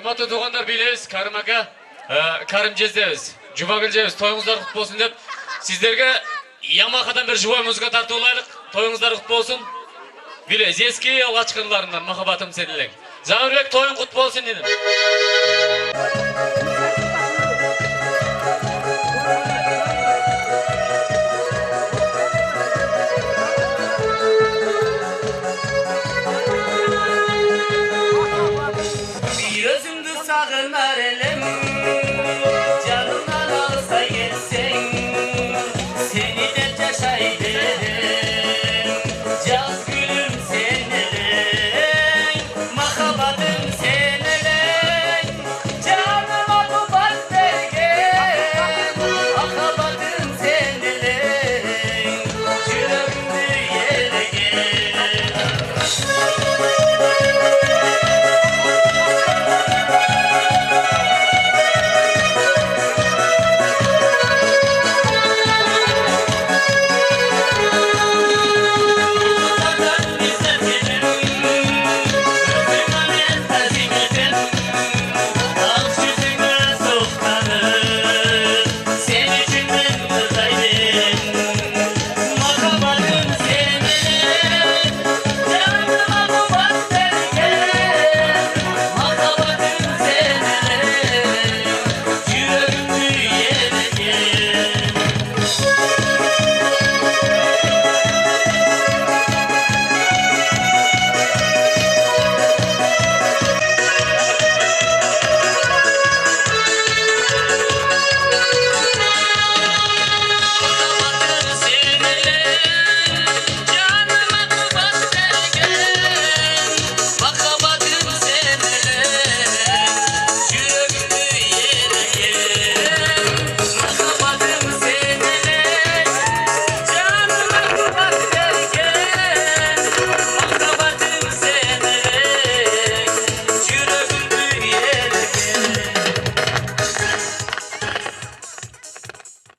Hurmatly tuğanlar biliriz, Karim aka, Karim jezdemiz, Cumagül jebіз, toyuңuzдар құт болсын деп, сіздерге Ямахадан бір живой музыка тартып алайлық, toyuңuzдар құт болсын. Білез, ескі алғашқыларынан махаббатым сенілең. Замирбек, тойың құт болсын дедім. Gözümdü sağır merele